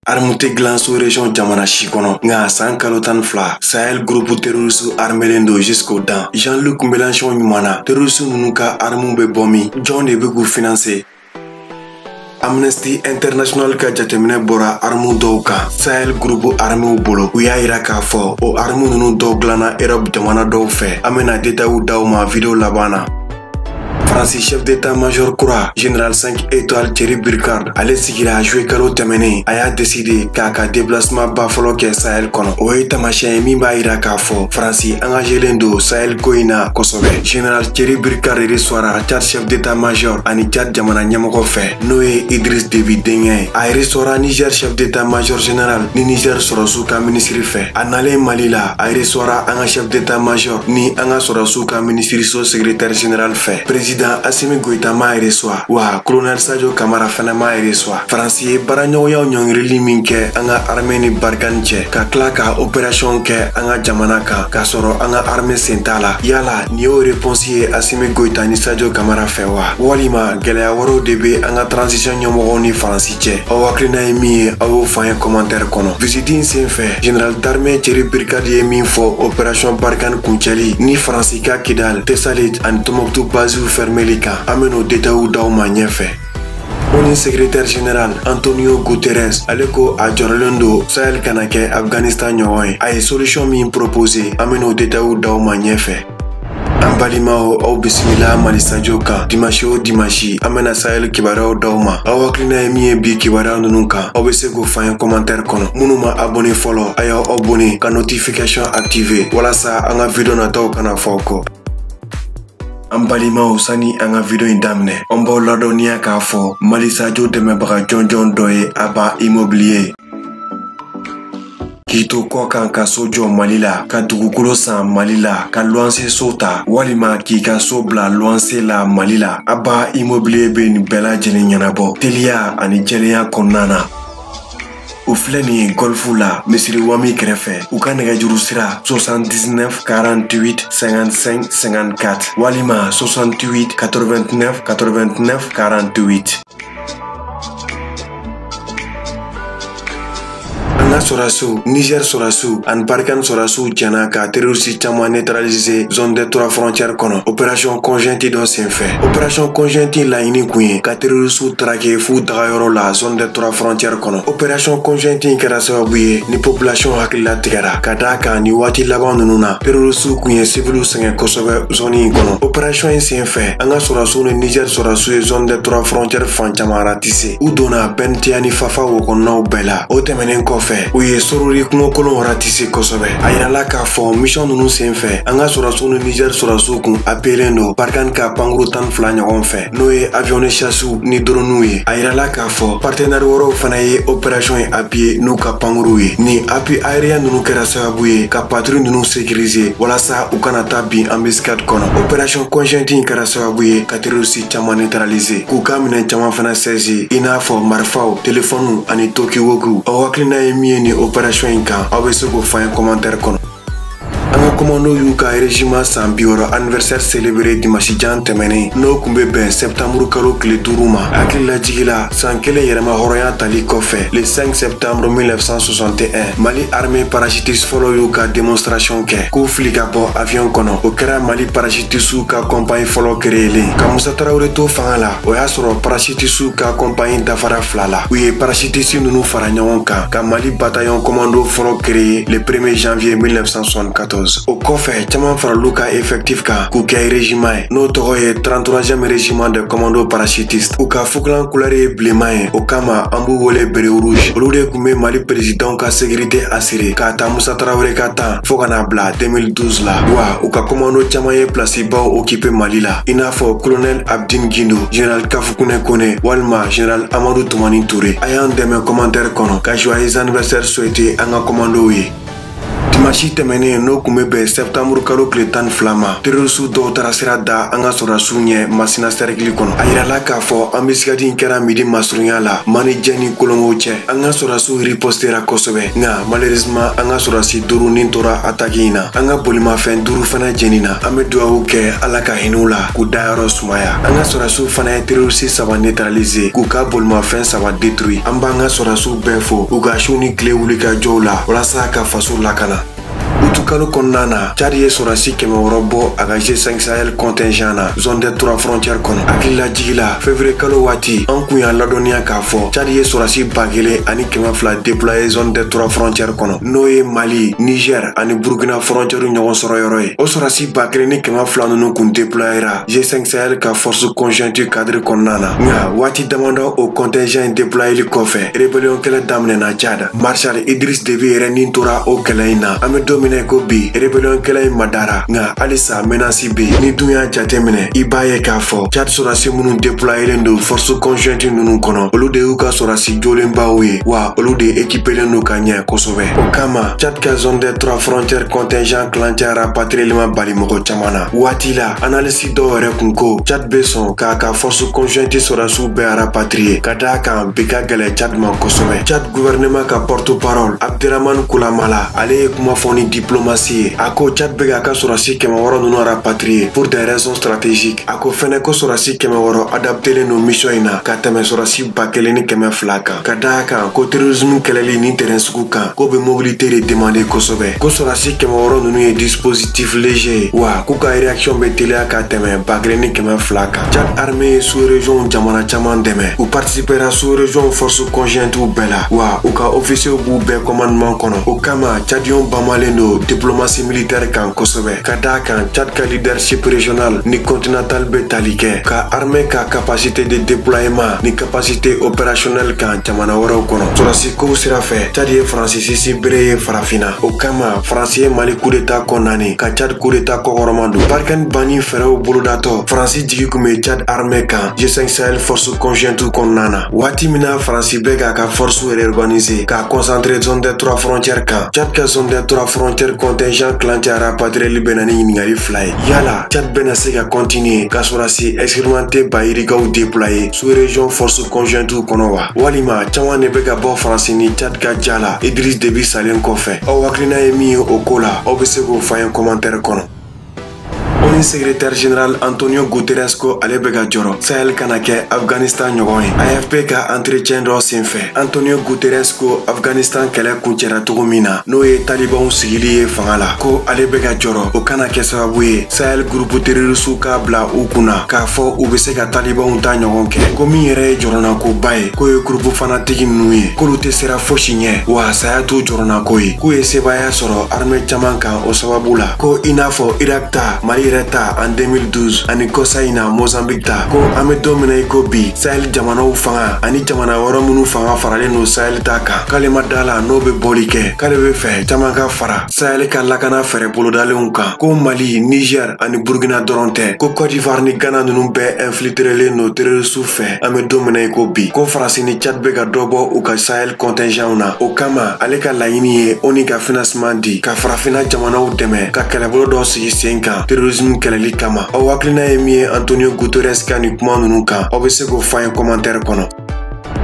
Armute glan sous région Jamana Chikono, nga san kalotan fla, Sahel groupe terroriste armelendo jusqu'au dents. Jean-Luc Mélenchon Numana, terroriste nunuka armumbe bomi, John Ebegu financé. Amnesty International ka jatemine bora armu dɔw kan Sahel groupe armew bolo u y'a yira k'a fɔ o armu nunu dɔw dilanna Europe jamana dɔw fɛ an bena détails d'aw ma vidéo laban na. France chef d'état-major kura général 5 étoiles Thierry Burkhard ale sigira joué kalo tɛmɛnen a y'a décidé k'a ka déplacement ba fɔlɔ kɛ Sahel kɔnɔ o ye taamasiyɛn min b'a yira k'a fɔ France engagelen do Sahel ko in na kosɛbɛ. Général Thierry Burkhard reçoira Tchad chef d'état-major ani Tchad jamana ɲɛmɔgɔ fɛ n'o ye Idriss Déby denkɛ a reçoira Niger chef d'état-major général ni Niger sɔrɔsiw ka ministre fɛ a nalen Mali la a reçoira an ka chef d'état-major ni an ka sɔrɔsiw ka ministre so secrétaire général fɛ. Président Assimi Goïta m'a reçoit wa colonel Sadio Kamara fana m'a reçoit. France ye baraɲɔgɔnyaw ɲɔngirili min kɛ an ka armée ni Barkhane cɛ ka tila ka opération kɛ an ka jamana kan k'a sɔrɔ an ka armée sen t'a la. Yala nin y'o réponse ye Assimi Goïta ni Sadio Kamara fɛ wa walima gɛlɛya wɛrɛw de be an ka transition ɲɛmɔgɔw ni France cɛ aw hakilina ye min ye aw y'o fɔ an ye commentaire kɔnɔ. Visite in sen fɛ général d'armée Thierry Burkhard ye min fɔ opération Barkhane kuncɛli ni France ka Kidal, Tessalit ani Tombouctou basiw fermeli kan an ben'o détails d'aw ma ɲɛfɛ. ONU secrétaire général Antonio Guterres ale ko a jɔrɔlen do Sahel kana kɛ Afghanistan ɲɔgɔn ye a ye solution min proposé an ben'o détails d'aw ma ɲɛfɛ. An balimaw aw bisimila Mali Sadio kan dimanche o dimanche an bena Sahel kibaruyaw d'aw ma aw hakilina ye min ye bi kibaruya nunu kan aw be se k'o fɔ an ye commentaire kɔnɔ minnu ma abonné fɔlɔ a y'aw abonné ka notification activé walasa an ka vidéo nataw kana fɔ kɔ. An balimaw sani an ka vidéo in daminɛ an b'aw ladɔnniya k'a fɔ Mali Sadio dɛmɛbaga jɔnjɔn dɔ ye Aba Immobilier k'i to kɔ kan ka so jɔ Mali la ka dugukolo san Mali la ka luwanse so ta walima k'i ka so bila luwanse la Mali la Aba Immobilier be nin bɛɛ lajɛlen ɲɛnabɔ teliya ani jɛlenya kɔnɔna na. U filɛ nin ye golfu la misiri wami kɛrɛfɛ u ka nɛgɛjuru sira 79 48 55 54 walima 68 89 89 48. An ka sɔrɔsiw Niger sɔrɔsiw ani Barkhane sɔrɔsiw jɛna ka terroriste caman neutraliser zone des 3 frontières kɔnɔ opération conjointe dɔ senfɛ. Opération conjointe laɲini kun ye ka terroriste traquer f'u tagayɔrɔ la zone des 3 frontières kɔnɔ. Opération conjointe kɛra sababu ye ni population hakilila tigɛra ka d'a kan ni waati laban nunu na terroriste kun ye civiliw sɛgɛn kosɛbɛ zone in kɔnɔ. Opération in senfɛ an ka sɔrɔsiw ni Niger sɔrɔsiw ye zone des 3 frontières fan caman ratisse u donna Bentia ni Fafa wo kɔnɔnaw bɛɛ la. O tɛmɛnen kɔfɛ u ye sorori kungokolon ratisse kosɛbɛ a yirala k'a fɔ mission nunu senfɛ an ka sɔrɔsiw ni Niger sɔrɔsiw kun appelen do Barkhane ka pankuru 12 ɲɔgɔn fɛ n'o ye avion de chasse ni drone ye. A yirala k'a fɔ partenaire wɛrɛw fana ye opération in appuyer n'u ka pankuru ye. Ni appui aérien nunu kɛra sababu ye ka patrouille nunu sécuriser walasa u kana taa bin embuscade kɔnɔ. Opération conjointe kɛra sababu ye ka terroriste caman neutraliser k'u ka minɛn caman fana saisir i n'a fɔ marifaw telefɔniw ani tokiwokiw. Aw hakilina ye min ye ni opération in kan aw be se k'o fɔ an ye commentaire kɔnɔ. An ka commando y'u ka régiment san 60 anniversaire célébré dimanche jan tɛmɛnen n'o kun be bɛn septembre kalo tile 5 ma. Hakililajigila san kelen yɛrɛma hɔrɔnya tali kɔfɛ le 5 septembre 1961 Mali armée parachutiste fɔlɔ y'u ka démonstration kɛ k'u fili ka bɔ avion kɔnɔ. O kɛra Mali parachutiste ka compagnie fɔlɔ créelen ka Musa Traoré to fanga la o y'a sɔrɔ parachutiste ka compagnie dafara 2 la. U ye parachutiste nunu fara ɲɔgɔn kan ka Mali bataillon commando fɔlɔ créé le 1er janvier 1974. O kɔfɛ caman faral'u ka effectif kan k'u kɛ régiment ye n'o tɔgɔ ye 33e régiment de commando parachutiste. U ka fukulan couleur ye bilenman ye o kama an b'u wele bere rouge. Olu de kun be Mali président ka sécurité assuré k'a ta Musa Traoré ka tan fo kana bila 2012 la wa u ka commando caman ye place baw occupé Mali la i n'a fɔ colonel Abdine Guindo, général Kafoukoune Kone walima général Amadou Toumani Touré. A y'an dɛmɛ commentaire kɔnɔ ka joyeux anniversaire souhaiter an ka commando ye. Dimanche tɛmɛnen n'o kun bɛ bɛn septembre kalo tile 12 ma, terroriste dɔw taara sira da an ka sɔrɔdasiw ɲɛ Masina cercle kɔnɔ. A yirala k'a fɔ embuscade in kɛra midi masurunya la Manijɛ ni Kolongo cɛ. An ka sɔrɔdasiw ripostera kosɛbɛ, nka malheureusement an ka sɔrɔdasi 5 nin tora attaque in na. An ka bolimafɛn 5 fana jɛnina. An bɛ dugawu kɛ Ala ka hinɛw la k'u dayɔrɔ sumaya. An ka sɔrɔdasiw fana ye terroriste 3 neutraliser k'u ka bolimafɛn 3 détruit. An b'an ka sɔrɔdasiw bɛɛ fo u ka su ni tile wuli ka jɔw la walasa ka faso lakana. Utu kalo kɔnɔna na, Tchad ye sɔrɔdasi 100 bɔ a ka G5 Sahel contingent na zone des 3 frontières kɔnɔ. Hakilila jigi la février kalo waati an kun y'a ladɔnniya k'a fɔ Tchad ye sɔrɔdasi 1200 déployé zone des 3 frontières kɔnɔ, n'o ye Mali, Niger ani Burkina frontière ɲɔgɔn sɔrɔ yɔrɔ ye. O sɔrɔdasi 1200 ninnu kun déployera G5 Sahel ka force conjointe cadre kɔnɔna na. Nka waati damadɔ o contingent déployeli kɔfɛ rébellion kɛlɛ daminɛna Tchad. Marshal Idriss Déby yɛrɛ nin tora o kɛlɛ in na. An bɛ don minɛ ko bi rébellion kɛlɛ in madara, nka halisa menace be yen. Ni dun y'a jateminɛ i b'a ye k'a fɔ Tchad sɔrɔdasi minnu déployelen don force conjointe ninnu kɔnɔ, olu de y'u ka sɔrɔdasi jolenbaw ye wa olu de équipelen don ka ɲɛ kosɛbɛ. O kama Tchad ka zone des 3 frontières contingent kilancɛ rapatriement bali mɔgɔ caman na. Waati la analyse dɔw yɛrɛ kun ko Tchad bɛ sɔn k'a ka force conjointe sɔrɔdasiw bɛɛ rapatrier ka d'a kan bi ka gɛlɛ Tchad ma kosɛbɛ. Tchad gouvernement ka porte-parole Abderrahmane Koulamala ale ye kuma fɔ ni diplomatie. A ko Tchad bɛ k'a ka sɔrɔdasi 100 ninnu rapatrier pour des raisons stratégiques. A ko fɛnɛ ko sɔrɔdasi 100 adaptelen don mission in na ka tɛmɛ sɔrɔdasi 1200 kan. Ka d'a kan ko terrorisme kɛlɛli ni terrain sugu kan k'o bɛ mobilité de demander kosɛbɛ. Ko sɔrɔdasi 100 ninnu ye dispositif léger wa k'u ka réaction bɛ teliya ka tɛmɛ 1200 kan. Tchad armée ye sous-région jamana caman dɛmɛ. U participera sous-région force conjointe bɛɛ la wa u ka officiers b'u bɛɛ commandement kɔnɔ. O kama Tchadiens bamalen don diplomatie militaire kan kosɛbɛ. Ka d'a kan Tchad ka leadership régional ni continental bɛ tali kɛ ka armée ka capacité de déploiement ni capacité opérationnelle kan jamana wɛrɛw kɔnɔ. Sɔrɔdasi kow sira fɛ Tchad ye Faransi sisi bere ye farafinna. O kama Faransi ye Mali coup d'état kɔnɔnani ka Tchad coup d'état kɔkɔrɔma don. Barkhane banni fɛɛrɛw bolodatɔ Faransi jigi kun bɛ Tchad armée kan G5 Sahel force conjointe kɔnɔna na. Waati min na Faransi bɛ k'a ka force réorganiser k'a concentrer zone des 3 frontières kan. Tchad ka zone des 3 frontières contingent kilancɛ rapatrieli bɛ na ni ɲininkali 2 ye. Yala Tchad bɛna se ka continuer ka sɔrɔdasi expérimenté bayirikaw déployer sous région force conjointe kɔnɔ wa? Walima caman de bɛ ka bɔ Faransi ni Tchad ka ja la Idriss Déby salen kɔfɛ. Aw hakilina ye min ye o ko la aw bɛ se k'o fɔ an ye commentaire kɔnɔ. ONU secrétaire général Antonio Guterres ko ale bɛ ka jɔrɔ Sahel kana kɛ Afghanistan ɲɔgɔn ye. AFP ka entretien dɔ senfɛ Antonio Guterres ko Afghanistan kɛlɛ kuncɛra cogo min na n'o ye talibanw sigili ye fanga la, ko ale bɛ ka jɔrɔ o kana kɛ sababu ye Sahel groupe terroriste k'a bila u kunna k'a fɔ u bɛ se ka talibanw ta ɲɔgɔn kɛ. Ko min yɛrɛ ye jɔrɔnako ye k'o ye groupe fanatigi ninnu ye k'olu tɛ sera fosi ɲɛ wa saya t'u jɔrɔnako ye, k'u ye sebaya sɔrɔ armée caman kan o sababu la. Ko i n'a fɔ Irak ta Mali yɛrɛ ta en 2012 ani kosa in na Mozambique ta. Ko an bɛ don min na i ko bi Sahel jamanaw fanga ani jamana wɛrɛ minnu fanga faralen don Sahel ta kan k'ale ma da la n'o bɛ bɔli kɛ k'ale bɛ fɛ caman ka fara Sahel ka lakana fɛɛrɛ bolodalenw kan. Ko Mali, Niger ani Burkina dɔrɔn tɛ, ko Côte d'Ivoire ni Ghana ninnu bɛɛ infiltrelen don terroriste fɛ. An bɛ don min na i ko bi ko Faransi ni Tchad bɛ ka dɔ bɔ u ka Sahel contingent na. O kama ale ka laɲini ye ONU ka financement di ka farafinna jamanaw dɛmɛ ka kɛlɛbolo dɔ sigi sen kan terrorisme kɛlɛli kama. Aw hakilina ye min ye Antonio Guterres ka nin kuma ninnu kan aw bɛ se k'o fɔ an ye commentaire kɔnɔ.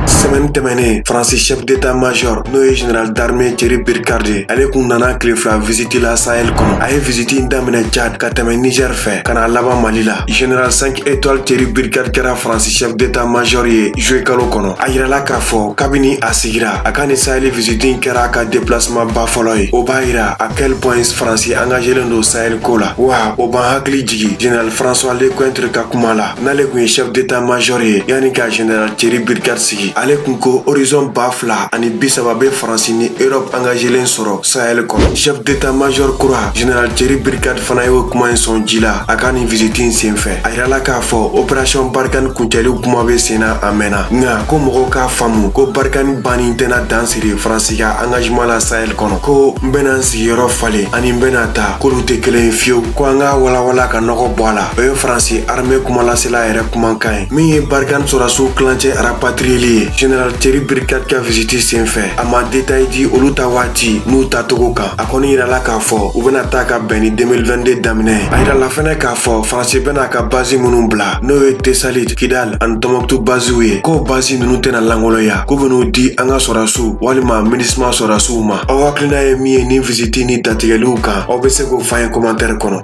Semaine tɛmɛnen Faransi chef d'état-major n'o ye général d'armée Thierry Burkhardt ale kun nana tile 2 visite la Sahel kɔnɔ. A ye visite in daminɛ Tchad ka tɛmɛ Niger fɛ ka na laban Mali la. Général 5 étoiles Thierry Burkhardt kɛra Faransi chef d'état-major ye juillet kalo kɔnɔ. A yirala k'a fɔ kabini a sigira a ka nin Sahel visite in kɛra a ka déplacement ba fɔlɔ ye. O b'a yira à quel point Faransi engagelen don Sahel ko la. Wa o b'an hakili jigi général François Lecointre ka kuma la n'ale kun ye chef d'état-major ye yanni ka général Thierry Burkhardt sigi. Ale kun ko horizon 2030 ani 30 bɛ Faransi ni Europe engagelen sɔrɔ Sahel kɔnɔ. Chef d'état-major kura général Thierry Burkhardt fana y'o kuma in sɔn ji la a ka nin visite in senfɛ. A yirala k'a fɔ opération Barkhane kuncɛli kuma bɛ sen na a mɛnna, nka ko mɔgɔw k'a faamu ko Barkhane banni tɛna dan siri Faransi ka engagement la Sahel kɔnɔ. Ko n bɛna n sigiyɔrɔ falen ani n bɛna taa k'olu tɛ kelen ye fiyewu, ko an ka walawala ka nɔgɔ bɔ a la. O ye Faransi armée kumalasela yɛrɛ kumakan ye min ye Barkhane sɔrɔdasiw kilancɛ rapatrieli ye. Général Thierry Bricade ka visite senfɛ a ma détail di olu ta waati n'u ta togo kan. A kɔni yirala k'a fɔ u bɛna taa ka bɛn ni 2022 daminɛ. A yirala fɛnɛ k'a fɔ Faransi bɛna ka base minnu bila n'o ye Tessalit, Kidal ani Tombouctou basew ye k'o base ninnu tɛna langoloya k'u bɛn'u di an ka sɔrasiw walima MINUSMA sɔrasiw ma. Aw hakilina ye min ye ni visite ni datigɛliw kan aw bɛ se k'o f'an ye commentaire kɔnɔ.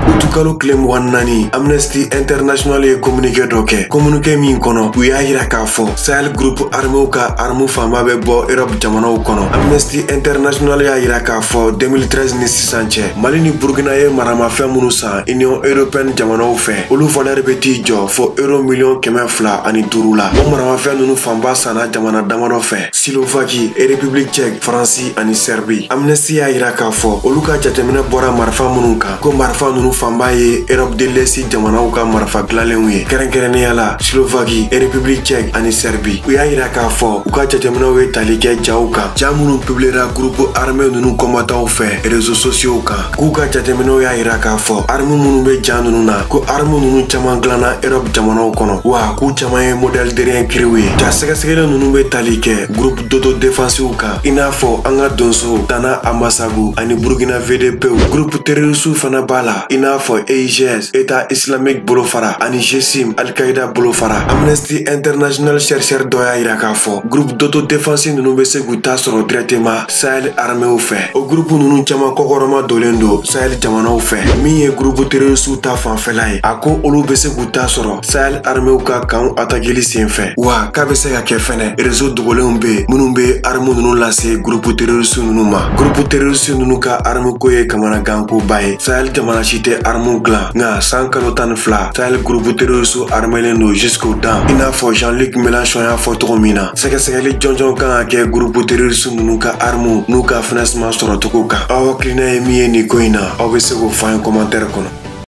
Utukalo tile 24 Amnesty International ye communiqué dɔ kɛ. Communiqué min kɔnɔ u y'a yira k'a fɔ Sahel groupe arméw ka armu fanba bɛ bɔ Europe jamanaw kɔnɔ. Amnesty International y'a yira k'a fɔ 2013 ni sisan cɛ Mali ni Burkina ye maramafɛn minnu san Union Européenne jamanaw fɛ olu valeur bɛ t'i jɔ fo €1,250,000 la. O maramafɛn ninnu fanba sanna jamana damadɔ fɛ Slovaquie, République tchèque, France ani Serbie. Amnesty y'a yira k'a fɔ olu ka jateminɛ bɔra marifa minnu kan ko marifa ninnu fanba ye Europe de l'Est jamanaw ka marifa dilanlenw ye. Kɛrɛnkɛrɛnnenya la Slovaquie, République tchèque ani Serbie. U y'a yira k'a fɔ u ka jateminɛw ye tali kɛ jaw kan. Ja minnu publiera groupe armé ninnu combattants fɛ réseaux sociaux kan. K'u ka jateminɛw y'a yira k'a fɔ armes minnu bɛ ja ninnu na ko armes ninnu caman dilanna Europe jamanaw kɔnɔ wa k'u caman ye modèle derrière kriw ye. Ja sɛgɛsɛgɛli ninnu bɛ tali kɛ groupe d'autodéfensiw kan i n'a fɔ an ka donso Tana Ambasagu ani Burkina VDPw. Groupe terroriste fana b'a la i n'a fɔ EIGS, État islamique bolofara ani GSIM, Al-Qaïda bolofara. Amnesty International chercheur dɔ y'a yira k'a fɔ groupe d'autodéfense ninnu bɛ se k'u ta sɔrɔ directement Sahel arméw fɛ. O groupe ninnu caman kɔkɔrɔma dolen don Sahel jamanaw fɛ min ye groupe terroriste ta fanfɛla ye. A ko olu bɛ se k'u ta sɔrɔ Sahel arméw ka kanw attaqueli senfɛ wa k'a bɛ se ka kɛ fɛnɛ réseau dogolenw bɛ minnu bɛ armes ninnu lase groupe terroriste ninnu ma. Groupe terroriste ninnu ka arme ko ye kamanagankoba ye. Sahel jamana si tɛ arme dilan nka san kalo 12 Sahel groupe terroriste armelen don jusqu'au dents i n'a fɔ Jean-Luc Mélenchon y'a fɔ cogo min na. Sɛgɛsɛgɛli jɔnjɔn kan ka kɛ groupe terroriste ninnu ka arme n'u ka financement sɔrɔ cogo kan. Aw hakilina ye min ye nin ko in na aw bɛ se k'o f'an ye commentaire kɔnɔ.